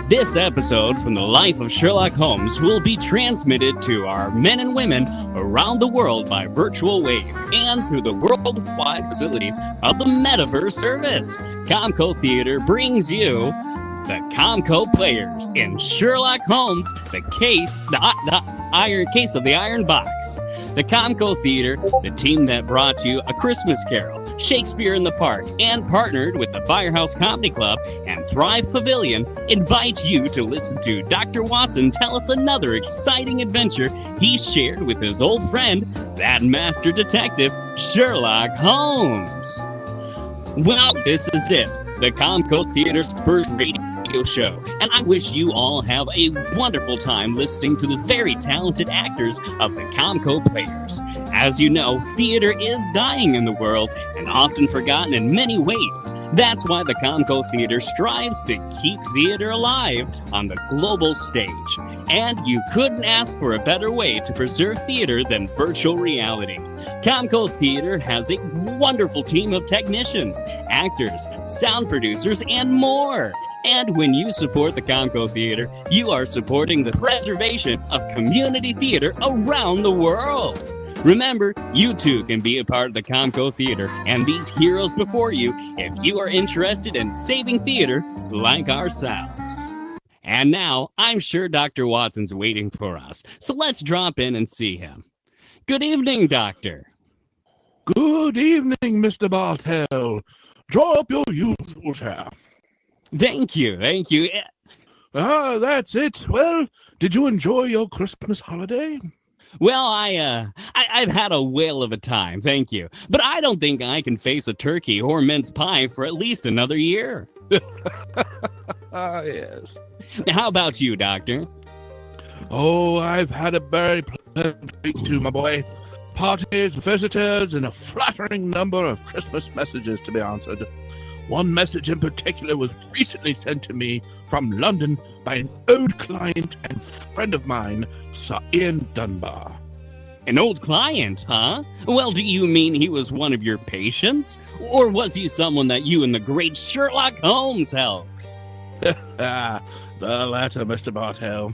This episode from the life of Sherlock Holmes will be transmitted to our men and women around the world by virtual wave and through the worldwide facilities of the Metaverse service. ComCo Theatre brings you the ComCo Players in Sherlock Holmes, the iron case of the iron box. The ComCo Theatre, the team that brought you A Christmas Carol, Shakespeare in the Park, and partnered with the Firehouse Comedy Club and Thrive Pavilion, invites you to listen to Dr. Watson tell us another exciting adventure he shared with his old friend, that master detective, Sherlock Holmes. Well, this is it, the ComCo Theatre's first radio show, and I wish you all have a wonderful time listening to the very talented actors of the ComCo Players. As you know, theater is dying in the world and often forgotten in many ways. That's why the ComCo Theatre strives to keep theater alive on the global stage. And you couldn't ask for a better way to preserve theater than virtual reality. ComCo Theatre has a wonderful team of technicians, actors, sound producers, and more. And when you support the ComCo Theatre, you are supporting the preservation of community theater around the world. Remember, you too can be a part of the ComCo Theatre and these heroes before you if you are interested in saving theater like ourselves. And now, I'm sure Dr. Watson's waiting for us, so let's drop in and see him. Good evening, Doctor. Good evening, Mr. Bartell. Draw up your usual chair. Thank you. That's it. Well, did you enjoy your Christmas holiday? Well, I've had a whale of a time, thank you. But I don't think I can face a turkey or mince pie for at least another year. Yes. How about you, Doctor? Oh, I've had a very pleasant week too, my boy. Parties, visitors, and a flattering number of Christmas messages to be answered. One message in particular was recently sent to me from London by an old client and friend of mine, Sir Ian Dunbar. An old client, huh? Well, do you mean he was one of your patients? Or was he someone that you and the great Sherlock Holmes helped? The latter, Mr. Bartell.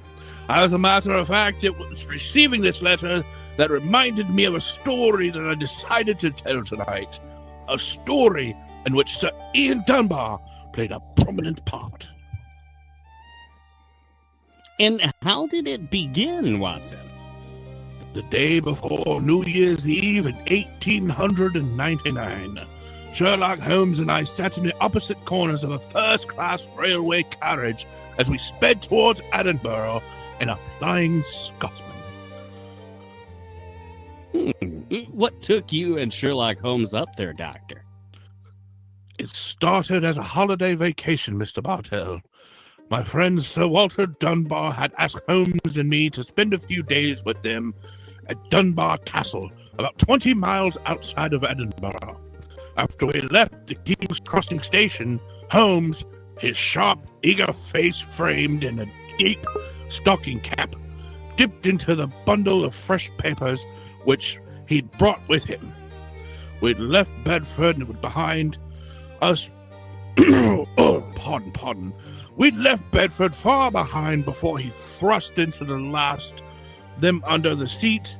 As a matter of fact, it was receiving this letter that reminded me of a story that I decided to tell tonight. A story in which Sir Ian Dunbar played a prominent part. And how did it begin, Watson? The day before New Year's Eve in 1899, Sherlock Holmes and I sat in the opposite corners of a first-class railway carriage as we sped towards Edinburgh in a Flying Scotsman. What took you and Sherlock Holmes up there, Doctor? It started as a holiday vacation, Mr. Bartell. My friend Sir Walter Dunbar had asked Holmes and me to spend a few days with them at Dunbar Castle, about 20 miles outside of Edinburgh. After we left the King's Crossing station, Holmes, his sharp, eager face framed in a deep stocking cap, dipped into the bundle of fresh papers which he'd brought with him. We'd left Bedford behind us. Pardon. We'd left Bedford far behind before he thrust into the last, them under the seat,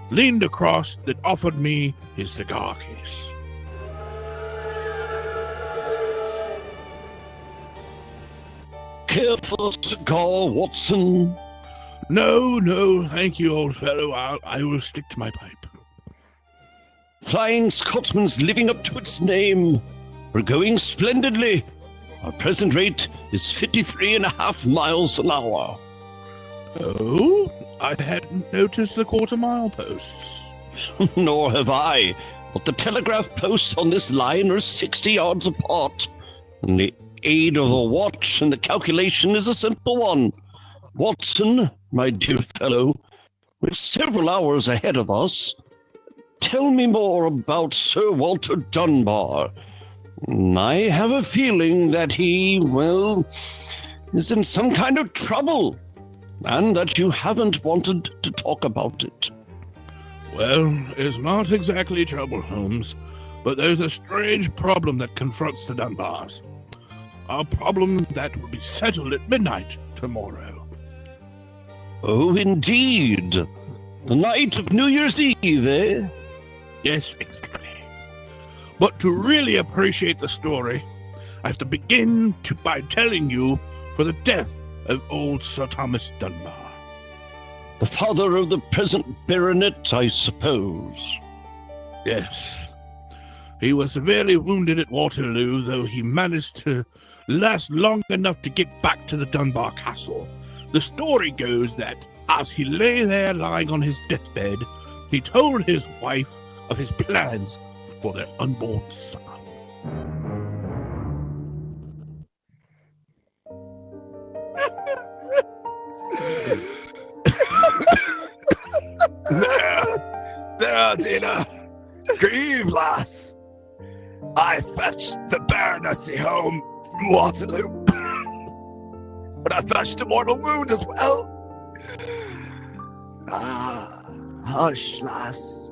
leaned across, and offered me his cigar case. Careful cigar, Watson. No, thank you, old fellow. I will stick to my pipe. Flying Scotsman's living up to its name. We're going splendidly. Our present rate is 53.5 miles an hour. Oh, I hadn't noticed the quarter-mile posts. Nor have I, but the telegraph posts on this line are 60 yards apart. And the aid of a watch and the calculation is a simple one. Watson, my dear fellow, we're several hours ahead of us. Tell me more about Sir Walter Dunbar. I have a feeling that he, is in some kind of trouble, and that you haven't wanted to talk about it. Well, it's not exactly trouble, Holmes, but there's a strange problem that confronts the Dunbars. A problem that will be settled at midnight tomorrow. Oh, indeed. The night of New Year's Eve, eh? Yes, exactly. But to really appreciate the story, I have to begin by telling you for the death of old Sir Thomas Dunbar. The father of the present baronet, I suppose. Yes. He was severely wounded at Waterloo, though he managed to last long enough to get back to the Dunbar castle. The story goes that as he lay there lying on his deathbed, he told his wife of his plans for their unborn son. There, Tina. Grieve, lass. I fetched the baronetcy home from Waterloo. But I fetched a mortal wound as well. Hush, lass.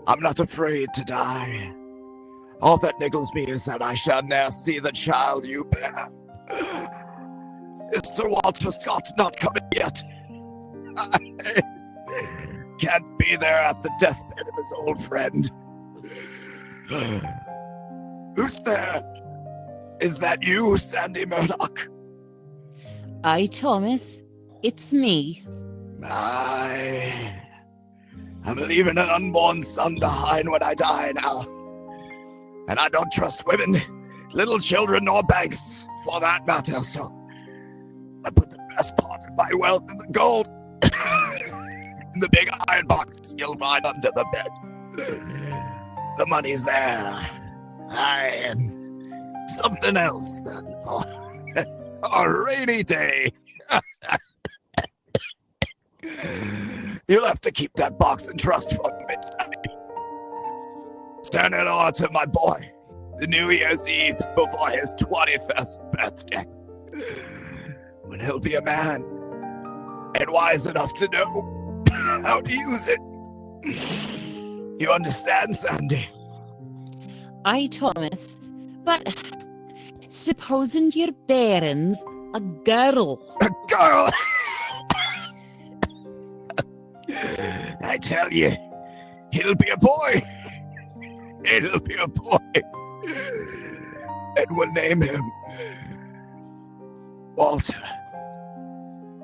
I'm not afraid to die. All that niggles me is that I shall ne'er see the child you bear. Is Sir Walter Scott not coming yet? I can't be there at the deathbed of his old friend. Who's there? Is that you, Sandy Murdoch? Aye, Thomas. It's me. I'm leaving an unborn son behind when I die now. And I don't trust women, little children, nor banks, for that matter, so I put the best part of my wealth in the gold. In the big iron box you'll find under the bed. The money's there. Aye, and something else then for a rainy day. You'll have to keep that box in trust for me, Sandy. Turn it over to my boy, the New Year's Eve before his 21st birthday. When he'll be a man and wise enough to know how to use it. You understand, Sandy? Aye, Thomas. But supposing your baron's a girl. A girl! I tell you, it'll be a boy. It'll be a boy. And we'll name him Walter,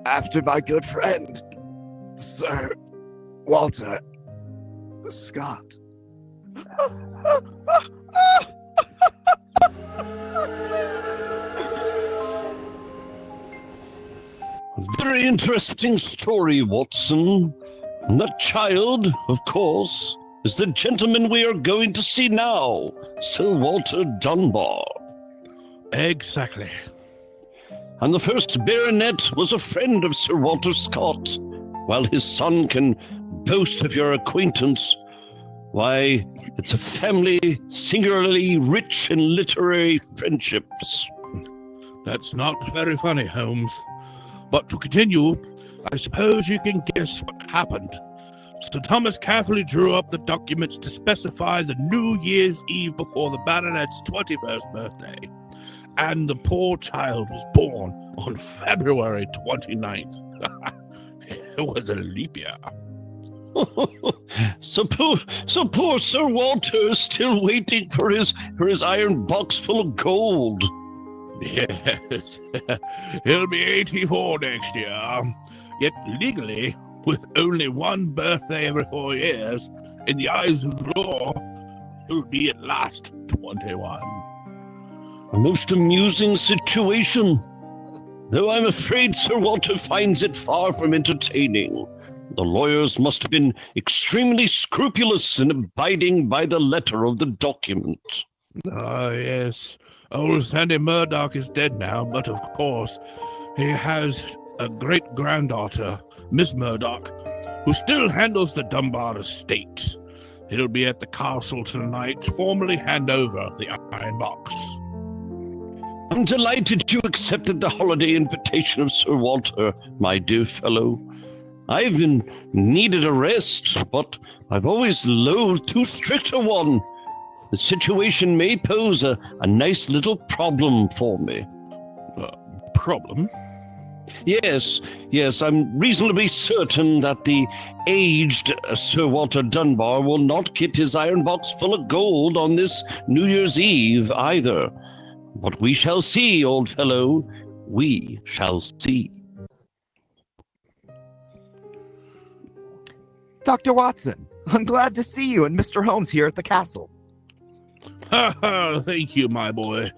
after my good friend, Sir Walter Scott. Very interesting story, Watson. And that child, of course, is the gentleman we are going to see now, Sir Walter Dunbar. Exactly. And the first baronet was a friend of Sir Walter Scott, while his son can boast of your acquaintance. Why, it's a family singularly rich in literary friendships. That's not very funny, Holmes. But to continue, I suppose you can guess what happened. Sir Thomas carefully drew up the documents to specify the New Year's Eve before the baronet's 21st birthday. And the poor child was born on February 29th. It was a leap year. So poor Sir Walter is still waiting for his iron box full of gold. Yes, he'll be 84 next year. Yet legally, with only one birthday every 4 years, in the eyes of the law, he'll be at last 21. A most amusing situation, though I'm afraid Sir Walter finds it far from entertaining. The lawyers must have been extremely scrupulous in abiding by the letter of the document. Ah, yes. Old Sandy Murdoch is dead now, but of course, he has a great-granddaughter, Miss Murdoch, who still handles the Dunbar estate. He'll be at the castle tonight to formally hand over the iron box. I'm delighted you accepted the holiday invitation of Sir Walter, my dear fellow. I've needed a rest, but I've always loathed too strict a one. The situation may pose a nice little problem for me. Problem? Yes, I'm reasonably certain that the aged Sir Walter Dunbar will not get his iron box full of gold on this New Year's Eve either. But we shall see, old fellow. We shall see. Dr. Watson, I'm glad to see you and Mr. Holmes here at the castle. Thank you, my boy.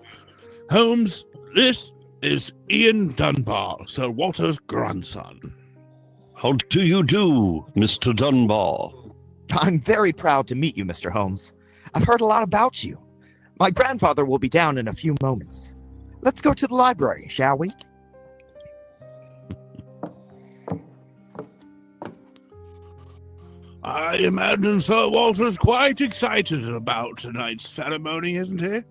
Holmes, this is Ian Dunbar, Sir Walter's grandson. How do you do, Mr. Dunbar? I'm very proud to meet you, Mr. Holmes. I've heard a lot about you. My grandfather will be down in a few moments. Let's go to the library, shall we? I imagine Sir Walter's quite excited about tonight's ceremony, isn't he?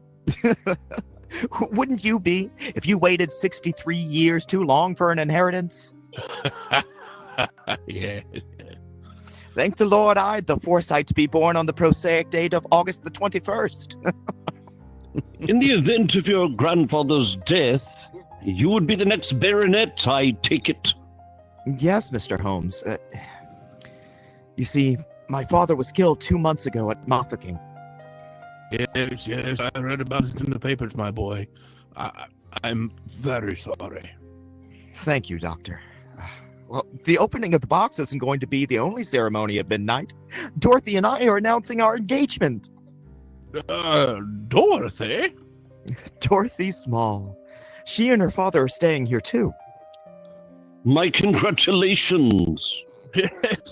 Wouldn't you be if you waited 63 years too long for an inheritance? Yeah. Thank the Lord I had the foresight to be born on the prosaic date of August the 21st. In the event of your grandfather's death, you would be the next baronet, I take it. Yes, Mr. Holmes. You see, my father was killed 2 months ago at Mafeking. Yes, I read about it in the papers, my boy. I'm very sorry. Thank you, Doctor. Well, the opening of the box isn't going to be the only ceremony at midnight. Dorothy and I are announcing our engagement. Dorothy? Dorothy Small. She and her father are staying here, too. My congratulations.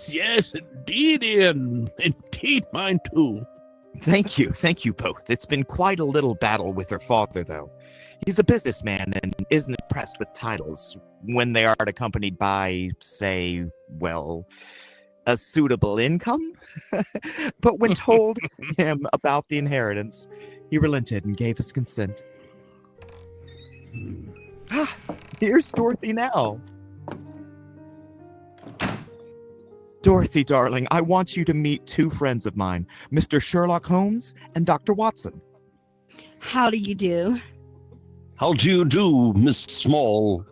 Yes, indeed, Ian. Indeed, mine too. Thank you both. It's been quite a little battle with her father, though. He's a businessman and isn't impressed with titles when they aren't accompanied by, say, well, a suitable income. But when told him about the inheritance, he relented and gave his consent. Here's Dorothy now. Dorothy, darling, I want you to meet two friends of mine, Mr. Sherlock Holmes and Dr. Watson. How do you do? How do you do, Miss Small?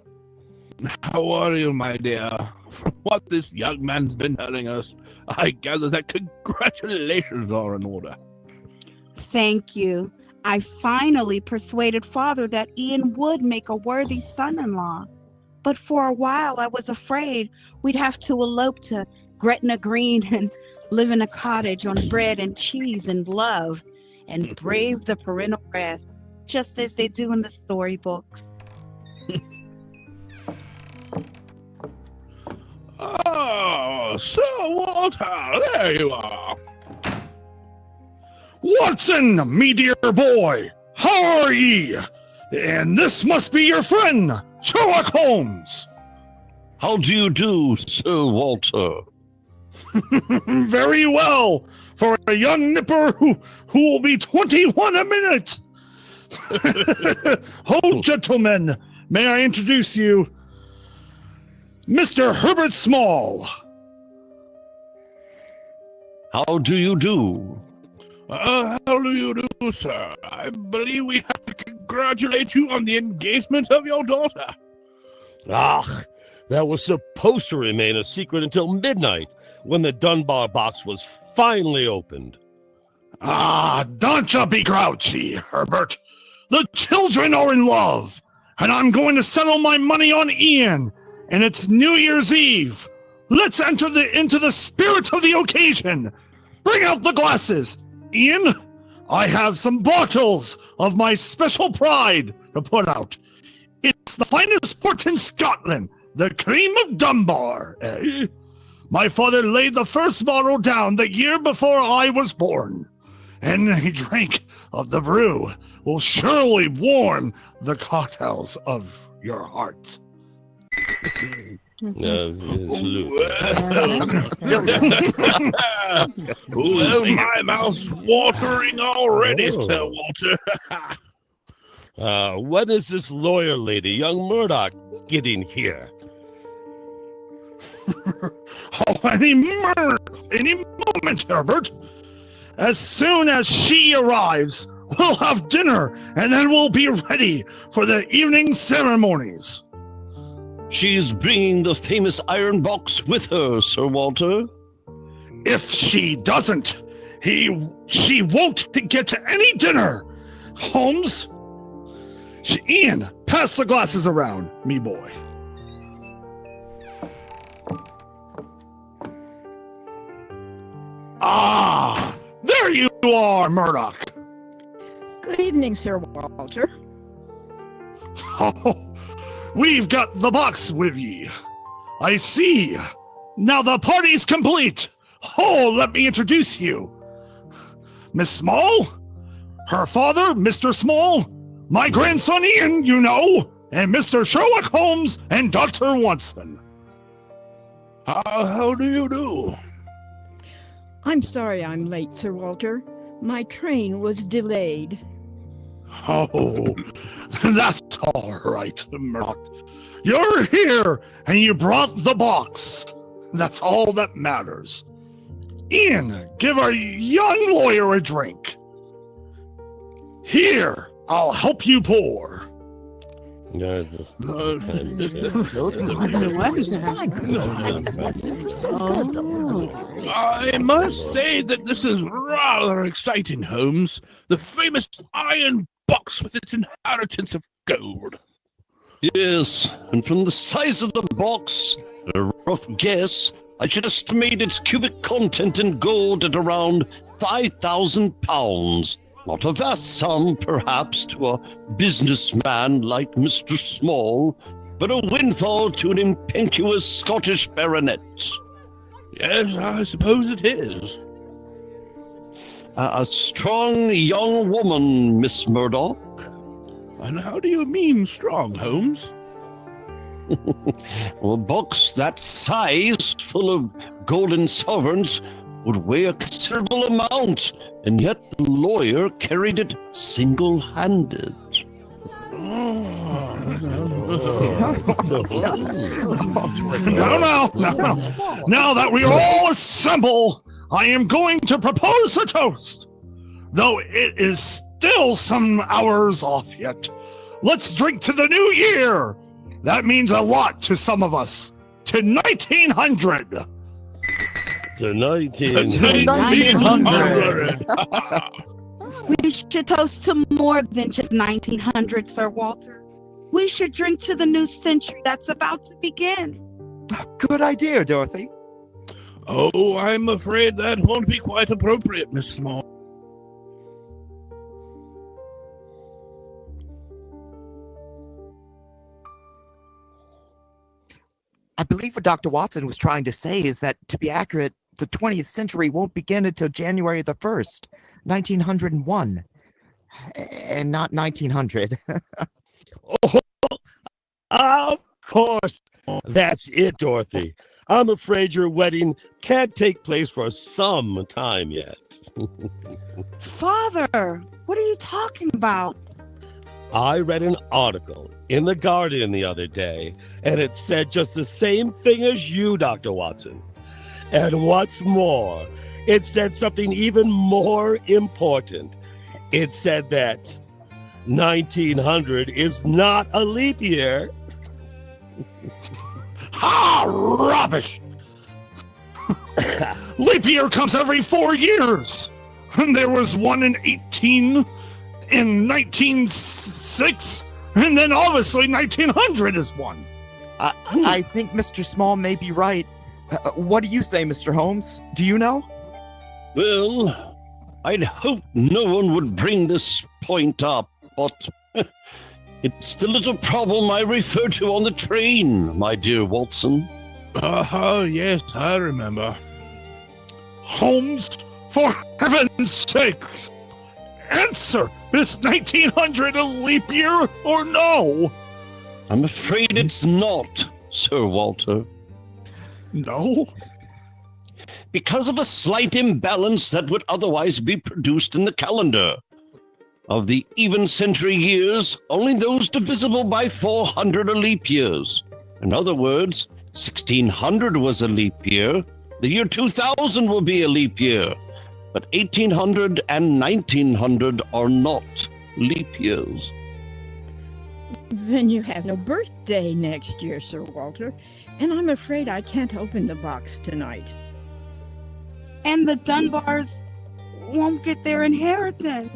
How are you, my dear? From what this young man's been telling us, I gather that congratulations are in order. Thank you. I finally persuaded Father that Ian would make a worthy son-in-law. But for a while I was afraid we'd have to elope to Gretna Green and live in a cottage on bread and cheese and love and brave the parental wrath, just as they do in the storybooks. Oh, Sir Walter, there you are. Watson, me dear boy, how are ye? And this must be your friend, Sherlock Holmes. How do you do, Sir Walter? Very well, for a young nipper who will be 21 a minute. Oh, gentlemen, may I introduce you, Mr. Herbert Small. How do you do? How do you do, sir? I believe we have to congratulate you on the engagement of your daughter. Ah, that was supposed to remain a secret until midnight, when the Dunbar box was finally opened. Ah, don't you be grouchy, Herbert. The children are in love, and I'm going to settle my money on Ian, and it's New Year's Eve. Let's enter into the spirit of the occasion. Bring out the glasses. Ian, I have some bottles of my special pride to put out. It's the finest port in Scotland, the cream of Dunbar, eh? My father laid the first bottle down the year before I was born, and a drink of the brew will surely warm the cocktails of your hearts. Salute. Well, my mouth's watering already, Sir Walter. When is this lawyer lady, young Murdoch, getting here? Oh, any moment, Herbert. As soon as she arrives, we'll have dinner, and then we'll be ready for the evening ceremonies. She's bringing the famous iron box with her, Sir Walter. If she doesn't, she won't get any dinner. Holmes? Ian, pass the glasses around, me boy. Ah, there you are, Murdoch. Good evening, Sir Walter. Oh, we've got the box with ye. I see. Now the party's complete. Oh, let me introduce you. Miss Small, her father, Mr. Small, my grandson Ian, you know, and Mr. Sherlock Holmes and Dr. Watson. How do you do? I'm sorry I'm late, Sir Walter. My train was delayed. Oh, that's all right, Murdoch. You're here, and you brought the box. That's all that matters. Ian, give our young lawyer a drink. Here, I'll help you pour. Yeah, just I must say that this is rather exciting, Holmes. The famous iron box with its inheritance of gold. Yes, and from the size of the box, a rough guess, I should estimate its cubic content in gold at around 5,000 pounds. Not a vast sum, perhaps, to a businessman like Mr. Small, but a windfall to an impetuous Scottish baronet. Yes, I suppose it is. A strong young woman, Miss Murdoch. And how do you mean strong, Holmes? Well, a box that size, full of golden sovereigns, would weigh a considerable amount, and yet the lawyer carried it single-handed. Now that we are all assembled, I am going to propose a toast. Though it is still some hours off yet. Let's drink to the new year. That means a lot to some of us. To 1900. to 1900. 1900. We should toast to more than just 1900, Sir Walter. We should drink to the new century that's about to begin. Good idea, Dorothy. Oh, I'm afraid that won't be quite appropriate, Miss Small. I believe what Dr. Watson was trying to say is that, to be accurate, the 20th century won't begin until January the 1st, 1901, and not 1900. Oh, of course. That's it, Dorothy. I'm afraid your wedding can't take place for some time yet. Father, what are you talking about? I read an article in The Guardian the other day, and it said just the same thing as you, Dr. Watson. And what's more, it said something even more important. It said that 1900 is not a leap year. Ha! Rubbish! Leap year comes every 4 years. And there was one in 1906, and then obviously 1900 is one. I think Mr. Small may be right. What do you say, Mr. Holmes? Do you know? Well, I'd hoped no one would bring this point up, but it's the little problem I referred to on the train, my dear Watson. Yes, I remember. Holmes, for heaven's sakes, answer! Is 1900 a leap year or no? I'm afraid it's not, Sir Walter. No? Because of a slight imbalance that would otherwise be produced in the calendar. Of the even century years, only those divisible by 400 are leap years. In other words, 1600 was a leap year. The year 2000 will be a leap year. But 1800 and 1900 are not leap years. Then you have no birthday next year, Sir Walter, and I'm afraid I can't open the box tonight. And the Dunbars won't get their inheritance.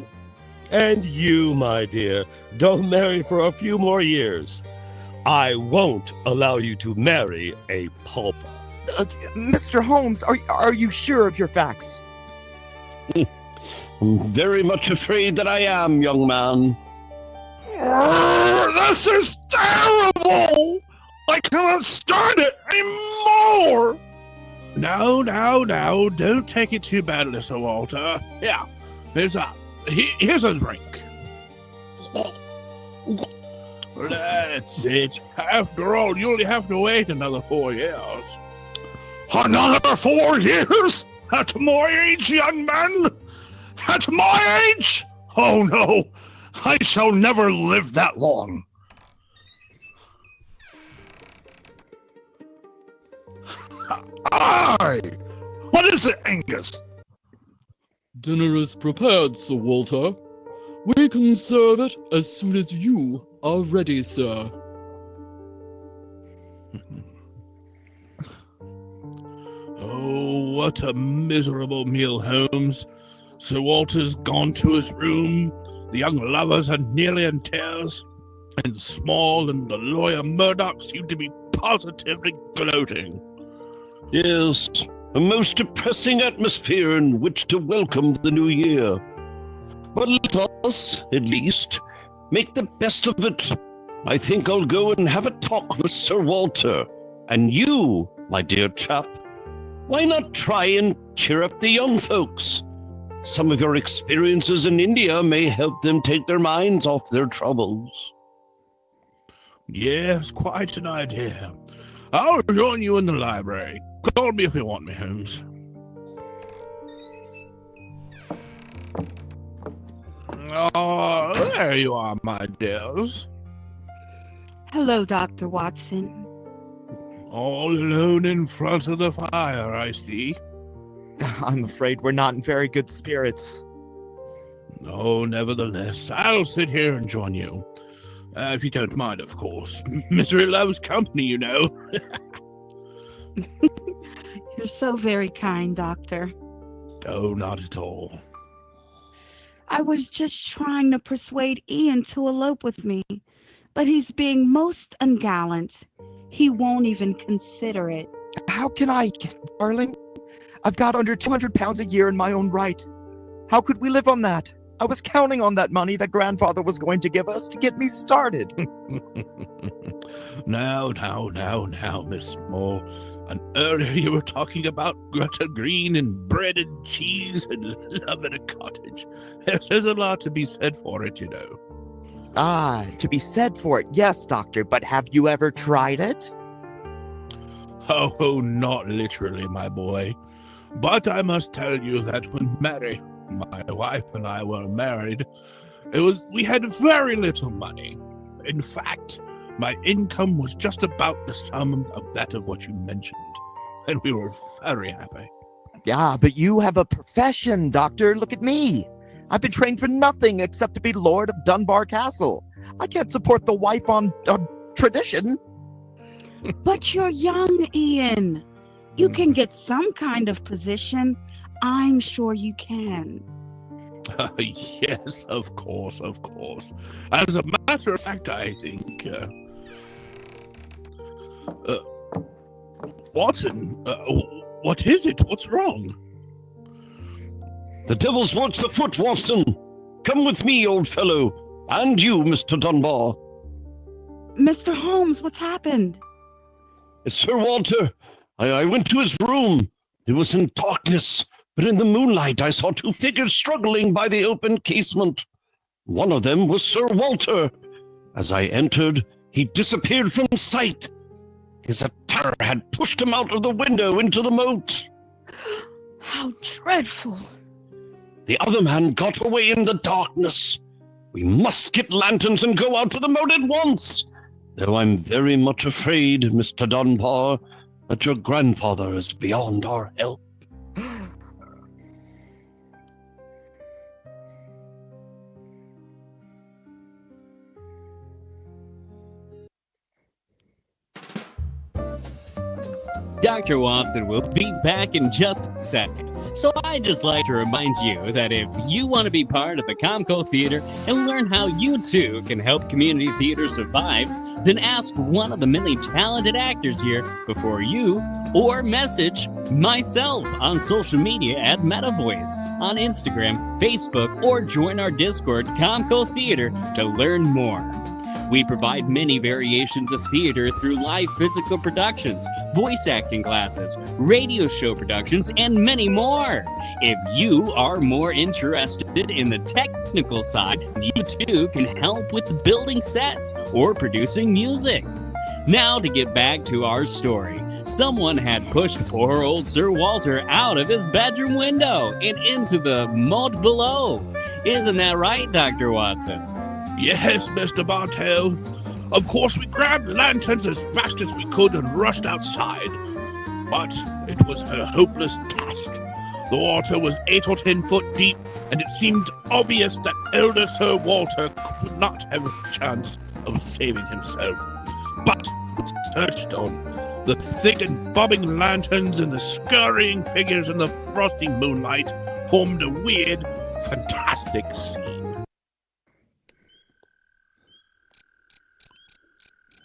And you, my dear, don't marry for a few more years. I won't allow you to marry a pauper. Mr. Holmes, are you sure of your facts? I'm very much afraid that I am, young man. This is terrible! I cannot stand it anymore! No, don't take it too badly, Sir Walter. Yeah, here's a drink. That's it. After all, you only have to wait another 4 years. Another 4 years? At my age, young man? At my age? Oh no, I shall never live that long. Aye! What is it, Angus? Dinner is prepared, Sir Walter. We can serve it as soon as you are ready, sir. Oh, what a miserable meal, Holmes. Sir Walter's gone to his room, the young lovers are nearly in tears, and Small and the lawyer Murdoch seem to be positively gloating. Yes, a most depressing atmosphere in which to welcome the new year. But let us, at least, make the best of it. I think I'll go and have a talk with Sir Walter. And you, my dear chap, why not try and cheer up the young folks? Some of your experiences in India may help them take their minds off their troubles. Yes, quite an idea. I'll join you in the library. Call me if you want me, Holmes. Oh, there you are, my dears. Hello, Dr. Watson. All alone in front of the fire, I see. I'm afraid we're not in very good spirits. Oh, nevertheless, I'll sit here and join you. If you don't mind, of course. Misery loves company, you know. You're so very kind, Doctor. Oh, not at all. I was just trying to persuade Ian to elope with me, but he's being most ungallant. He won't even consider it. How can I, darling? I've got under 200 pounds a year in my own right. How could we live on that? I was counting on that money that grandfather was going to give us to get me started. Now, Miss Small. And earlier you were talking about Greta Green and bread and cheese and love in a cottage. There's a lot to be said for it, you know. Ah, to be said for it, yes, Doctor, but have you ever tried it? Oh, not literally, my boy. But I must tell you that when Mary, my wife, and I were married, we had very little money. In fact, my income was just about the sum of that of what you mentioned, and we were very happy. Yeah, but you have a profession, Doctor. Look at me. I've been trained for nothing except to be Lord of Dunbar Castle. I can't support the wife on tradition. But you're young, Ian. You can get some kind of position. I'm sure you can. Yes, of course. As a matter of fact, I think... Watson, what is it? What's wrong? The devil's work's afoot, Watson. Come with me, old fellow. And you, Mr. Dunbar. Mr. Holmes, what's happened? It's Sir Walter. I went to his room. It was in darkness, but in the moonlight I saw two figures struggling by the open casement. One of them was Sir Walter. As I entered, he disappeared from sight. His attacker had pushed him out of the window into the moat. How dreadful. The other man got away in the darkness. We must get lanterns and go out to the moat at once. though I'm very much afraid, Mr. Dunbar, that your grandfather is beyond our help. Dr. Watson will be back in just a second. So I'd just like to remind you that if you want to be part of the ComCo Theatre and learn how you too can help community theater survive, then ask one of the many talented actors here before you, or message myself on social media at MetaVoice on Instagram, Facebook, or join our Discord, ComCo Theatre, to learn more. We provide many variations of theater through live physical productions, voice acting classes, radio show productions, and many more. If you are more interested in the technical side, you too can help with building sets or producing music. Now to get back to our story. Someone had pushed poor old Sir Walter out of his bedroom window and into the moat below. Isn't that right, Dr. Watson? Yes, Mr. Bartell. Of course, we grabbed lanterns as fast as we could and rushed outside. But it was a hopeless task. The water was 8 or 10 foot deep, and it seemed obvious that elder Sir Walter could not have a chance of saving himself. But we searched on. The thick and bobbing lanterns and the scurrying figures in the frosty moonlight formed a weird, fantastic scene.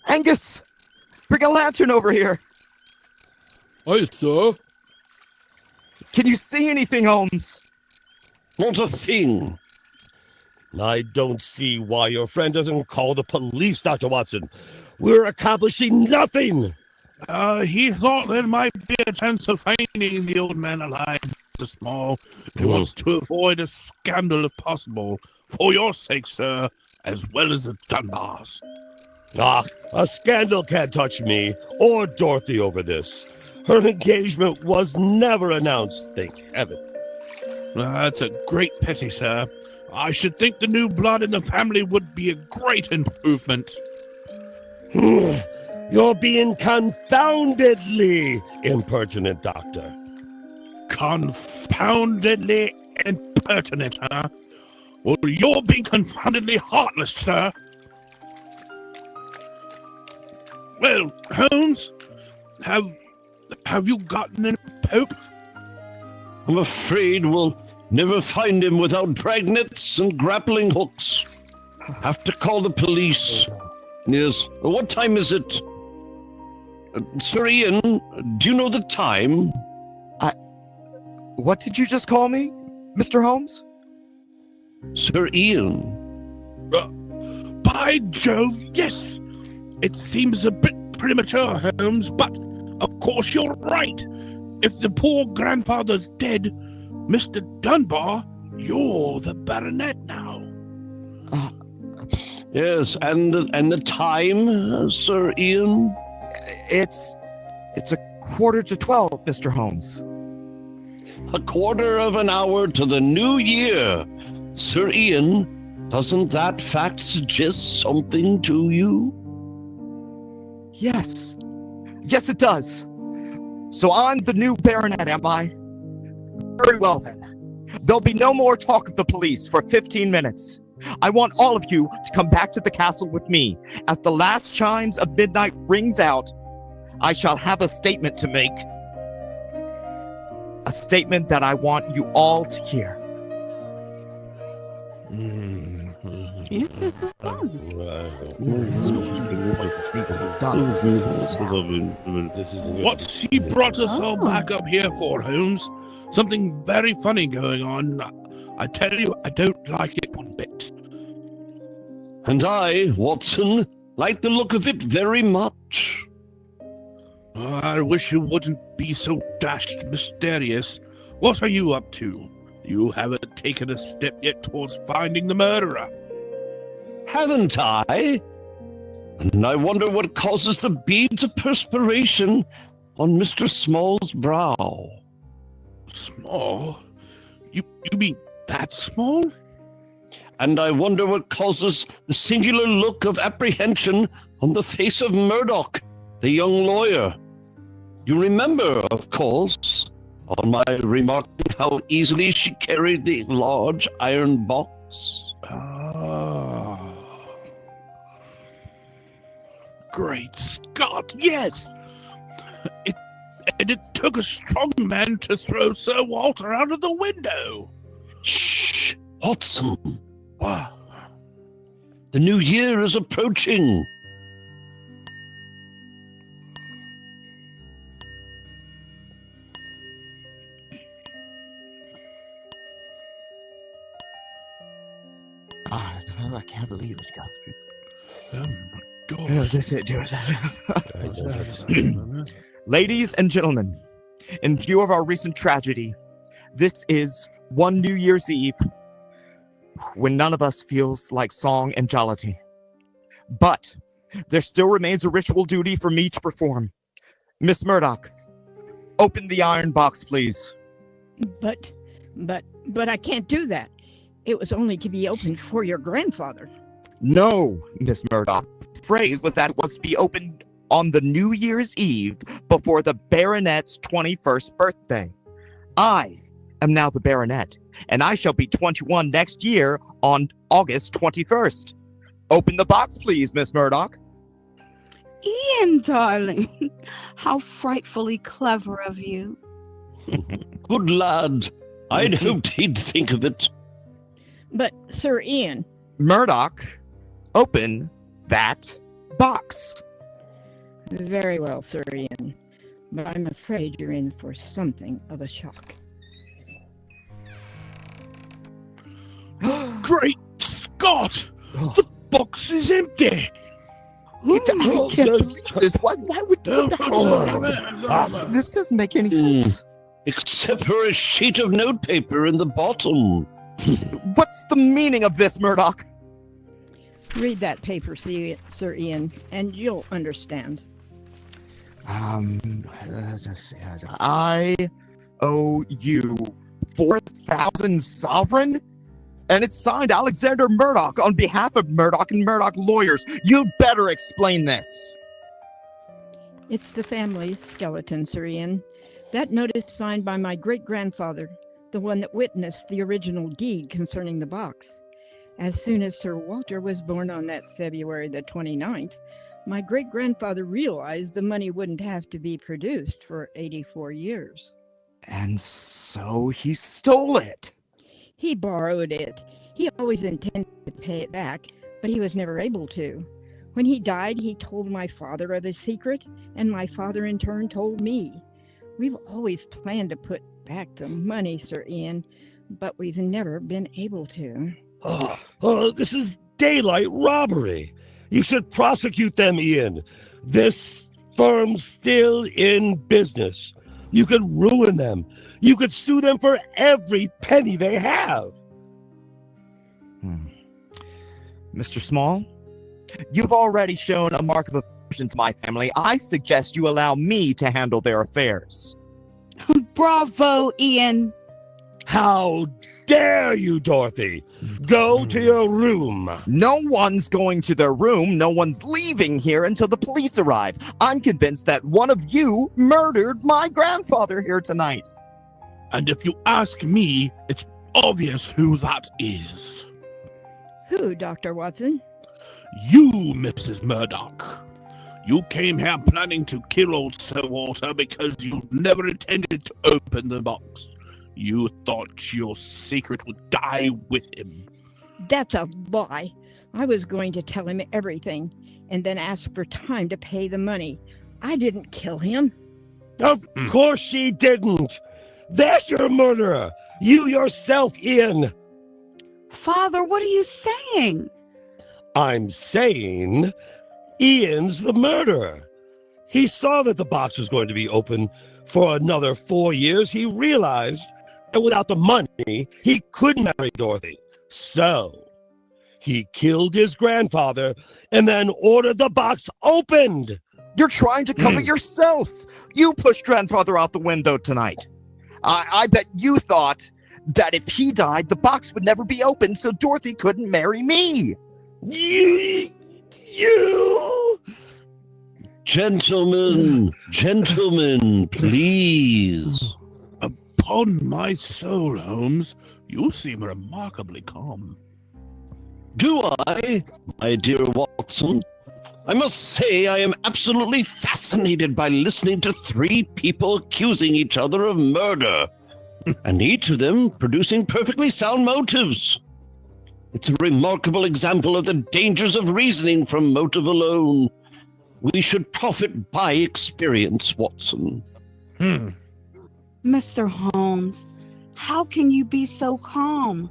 Angus! Bring a lantern over here! Aye, sir. Can you see anything, Holmes? Not a thing. I don't see why your friend doesn't call the police, Dr. Watson. We're accomplishing nothing. He thought there might be a chance of finding the old man alive, Mr. Small. He wants to avoid a scandal if possible. For your sake, sir, as well as the Dunbars. Ah, a scandal can't touch me or Dorothy over this. Her engagement was never announced, thank heaven. That's a great pity, sir. I should think the new blood in the family would be a great improvement. You're being confoundedly impertinent, Doctor. Confoundedly impertinent, huh? Well, you're being confoundedly heartless, sir. Well, Holmes, have you gotten any Pope? I'm afraid we'll never find him without dragnets and grappling hooks. Have to call the police. Yes. What time is it? Sir Ian, do you know the time? What did you just call me, Mr. Holmes? Sir Ian. By Jove, yes. It seems a bit premature, Holmes, but of course you're right. If the poor grandfather's dead, Mr. Dunbar, you're the baronet now. Yes, and the time, Sir Ian? It's 11:45, Mr. Holmes. 1/4 of an hour to the new year. Sir Ian, doesn't that fact suggest something to you? Yes. Yes, it does. So I'm the new baronet, am I? Very well, then. There'll be no more talk of the police for 15 minutes. I want all of you to come back to the castle with me. As the last chimes of midnight rings out, I shall have a statement to make. A statement that I want you all to hear. What's he brought us all back up here for, Holmes? Something very funny going on. I tell you, I don't like it one bit. And I, Watson, like the look of it very much. I wish you wouldn't be so dashed mysterious. What are you up to? You haven't taken a step yet towards finding the murderer. Haven't I? And I wonder what causes the beads of perspiration on Mr. Small's brow. Small? You mean that small? And I wonder what causes the singular look of apprehension on the face of Murdoch, the young lawyer. You remember, of course, on my remarking how easily she carried the large iron box. Great Scott, yes! It took a strong man to throw Sir Walter out of the window. Shh, Watson. What? The new year is approaching. I can't believe it, guys. Oh my God. Oh, this it, Ladies and gentlemen, in view of our recent tragedy, this is one New Year's Eve when none of us feels like song and jollity. But there still remains a ritual duty for me to perform. Miss Murdoch, open the iron box, please. But I can't do that. It was only to be opened for your grandfather. No, Miss Murdoch. The phrase was that it was to be opened on the New Year's Eve before the baronet's 21st birthday. I am now the baronet, and I shall be 21 next year on August 21st. Open the box, please, Miss Murdoch. Ian, darling, how frightfully clever of you. Good lad. I'd hoped he'd think of it. But, Sir Ian... Murdoch, open that box. Very well, Sir Ian. But I'm afraid you're in for something of a shock. Great Scott! The box is empty! I can't believe this. Why would this doesn't make any sense. Except for a sheet of notepaper in the bottom. What's the meaning of this, Murdoch? Read that paper, Sir Ian, and you'll understand. I owe you 4,000 sovereign? And it's signed Alexander Murdoch on behalf of Murdoch and Murdoch lawyers. You'd better explain this. It's the family's skeleton, Sir Ian. That note is signed by my great-grandfather, the one that witnessed the original deed concerning the box. As soon as Sir Walter was born on that February the 29th, my great-grandfather realized the money wouldn't have to be produced for 84 years. And so he stole it. He borrowed it. He always intended to pay it back, but he was never able to. When he died, he told my father of the secret, and my father in turn told me. We've always planned to put back the money, Sir Ian, but we've never been able to. This is daylight robbery. You should prosecute them, Ian. This firm's still in business. You could ruin them. You could sue them for every penny they have. Mr. Small, you've already shown a mark of affection to my family. I suggest you allow me to handle their affairs. Bravo, Ian. How dare you, Dorothy? Go to your room. No one's going to their room. No one's leaving here until the police arrive. I'm convinced that one of you murdered my grandfather here tonight. And if you ask me, it's obvious who that is. Who, Dr. Watson? You, Mrs. Murdoch. You came here planning to kill old Sir Walter because you never intended to open the box. You thought your secret would die with him. That's a lie. I was going to tell him everything and then ask for time to pay the money. I didn't kill him. Of course she didn't. That's your murderer. You yourself, Ian. Father, what are you saying? I'm saying Ian's the murderer. He saw that the box was going to be open for another 4 years. He realized that without the money, he couldn't marry Dorothy. So he killed his grandfather and then ordered the box opened. You're trying to cover yourself. You pushed grandfather out the window tonight. I bet you thought that if he died, the box would never be opened, so Dorothy couldn't marry me. You Gentlemen, please. Upon my soul, Holmes, you seem remarkably calm. Do I, my dear Watson? I must say I am absolutely fascinated by listening to three people accusing each other of murder, and each of them producing perfectly sound motives. It's a remarkable example of the dangers of reasoning from motive alone. We should profit by experience, Watson. Mr. Holmes, how can you be so calm?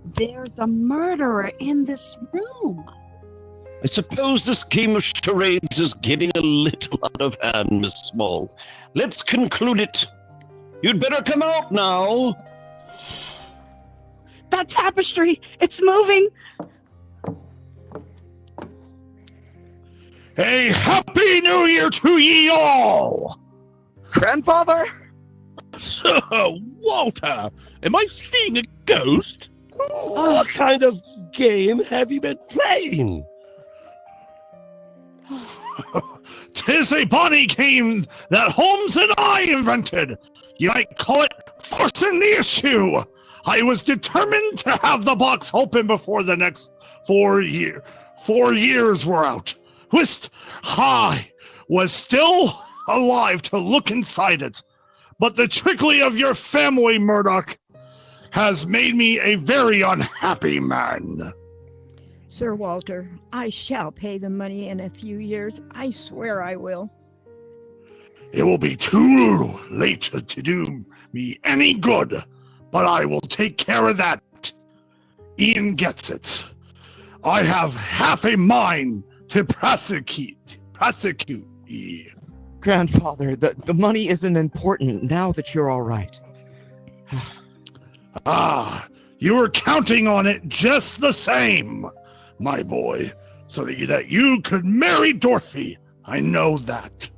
There's a murderer in this room. I suppose this game of charades is getting a little out of hand, Miss Small. Let's conclude it. You'd better come out now. That tapestry, it's moving. A happy new year to ye all! Grandfather? Sir Walter, am I seeing a ghost? What kind of game have you been playing? 'Tis a bonny game that Holmes and I invented. You might call it forcing the issue. I was determined to have the box open before the next 4 years were out. Whist, I was still alive to look inside it. But the trickery of your family, Murdoch, has made me a very unhappy man. Sir Walter, I shall pay the money in a few years. I swear I will. It will be too late to do me any good, but I will take care of that. Ian gets it. I have half a mind to prosecute ye. Grandfather, the money isn't important now that you're all right. You were counting on it just the same, my boy, so that you could marry Dorothy. I know that.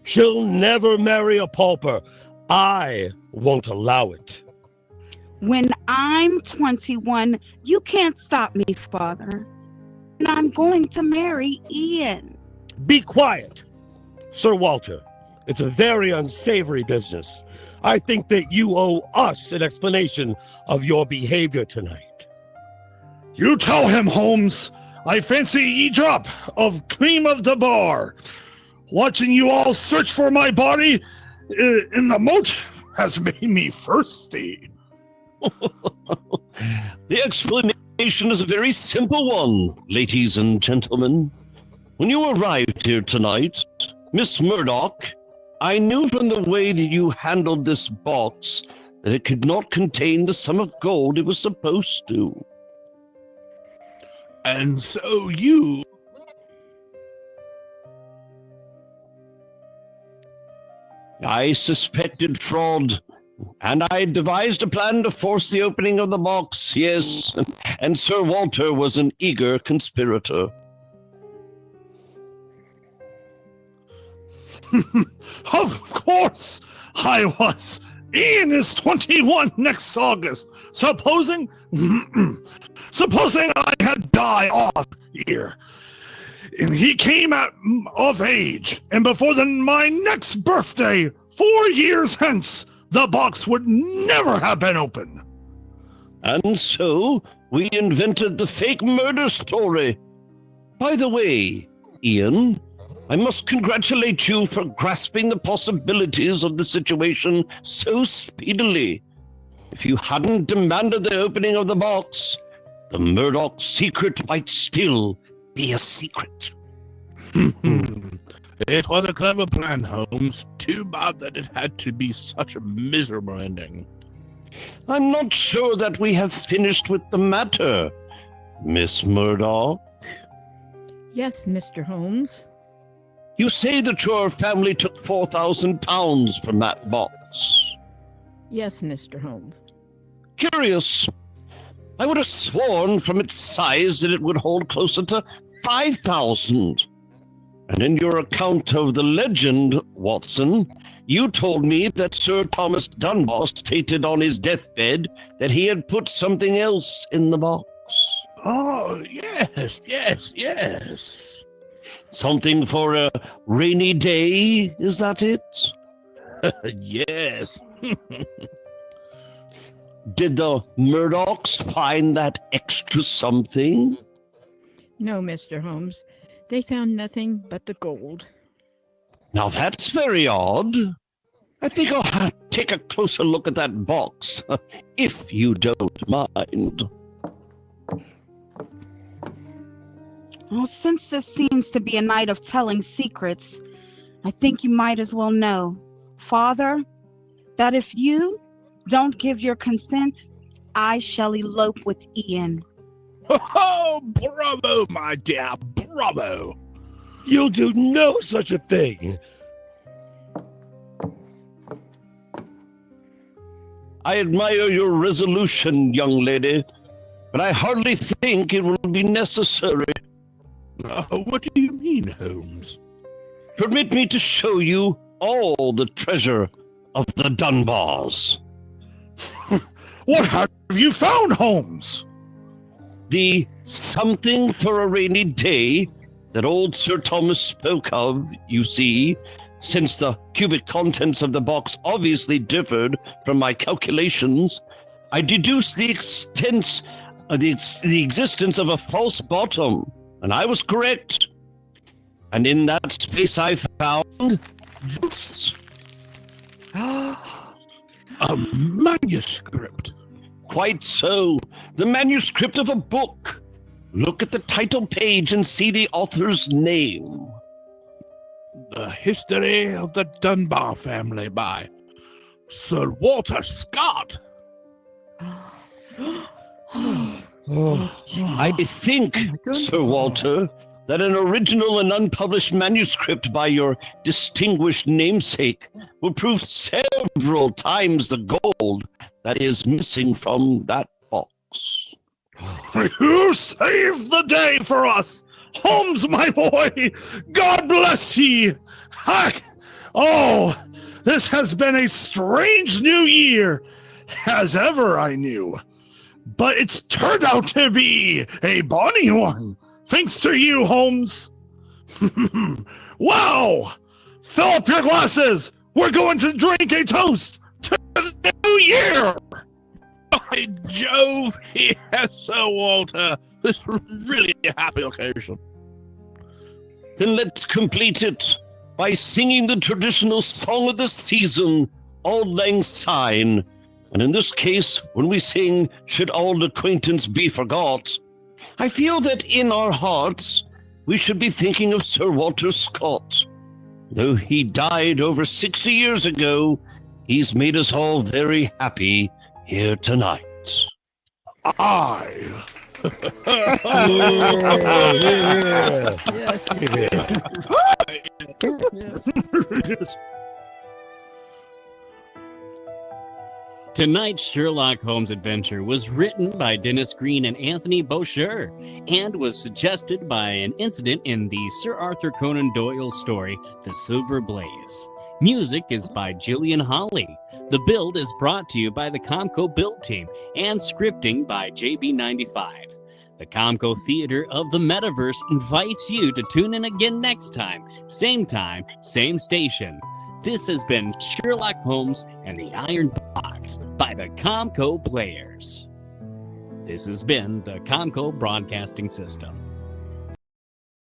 She'll never marry a pauper. I won't allow it. When I'm 21, you can't stop me, Father. And I'm going to marry Ian. Be quiet. Sir Walter, it's a very unsavory business. I think that you owe us an explanation of your behavior tonight. You tell him, Holmes. I fancy ye drop of cream of the bar. Watching you all search for my body in the moat has made me thirsty. The explanation is a very simple one, ladies and gentlemen. When you arrived here tonight, Miss Murdoch, I knew from the way that you handled this box that it could not contain the sum of gold it was supposed to. And so you... I suspected fraud, and I devised a plan to force the opening of the box, yes, and Sir Walter was an eager conspirator. Of course I was. Ian is 21 next August. Supposing I had died off here, and he came of age, and before my next birthday, 4 years hence, the box would never have been opened. And so we invented the fake murder story. By the way, Ian, I must congratulate you for grasping the possibilities of the situation so speedily. If you hadn't demanded the opening of the box, the Murdoch secret might still be a secret. It was a clever plan, Holmes. Too bad that it had to be such a miserable ending. I'm not sure that we have finished with the matter, Miss Murdoch. Yes, Mr. Holmes. You say that your family took £4,000 from that box. Yes, Mr. Holmes. Curious. I would have sworn from its size that it would hold closer to 5,000. And in your account of the legend, Watson, you told me that Sir Thomas Dunbar stated on his deathbed that he had put something else in the box. Oh, yes. Something for a rainy day, is that it? Yes. Did the Murdochs find that extra something? No, Mr. Holmes. They found nothing but the gold. Now that's very odd. I think I'll have to take a closer look at that box, if you don't mind. Well, since this seems to be a night of telling secrets, I think you might as well know, Father, that if you don't give your consent, I shall elope with Ian. Oh, bravo, my dear, bravo. You'll do no such a thing. I admire your resolution, young lady, but I hardly think it will be necessary. What do you mean, Holmes? Permit me to show you all the treasure of the Dunbars. What have you found, Holmes? The something for a rainy day that old Sir Thomas spoke of, you see, since the cubic contents of the box obviously differed from my calculations, I deduced the existence of a false bottom, and I was correct. And in that space I found this. A manuscript. Quite so. The manuscript of a book. Look at the title page and see the author's name. The History of the Dunbar Family by Sir Walter Scott. I think, Sir Walter, that an original and unpublished manuscript by your distinguished namesake will prove several times the gold that is missing from that box. You saved the day for us, Holmes, my boy. God bless ye. Oh, this has been a strange new year, as ever I knew. But it's turned out to be a bonny one, thanks to you, Holmes. Wow! Fill up your glasses. We're going to drink a toast to the new year. By Jove, yes, Sir Walter. This is really a happy occasion. Then let's complete it by singing the traditional song of the season, Auld Lang Syne. And in this case, when we sing, Should Auld Acquaintance Be Forgot, I feel that in our hearts, we should be thinking of Sir Walter Scott. Though he died over 60 years ago, he's made us all very happy here tonight. Aye. Yes. Tonight's Sherlock Holmes adventure was written by Dennis Green and Anthony Boucher and was suggested by an incident in the Sir Arthur Conan Doyle story, The Silver Blaze. Music is by Gillian Hawley. The build is brought to you by the ComCo Build Team and scripting by JB95. The ComCo Theatre of the Metaverse invites you to tune in again next time, same station. This has been Sherlock Holmes and the Iron Box by the ComCo Players. This has been the ComCo Broadcasting System.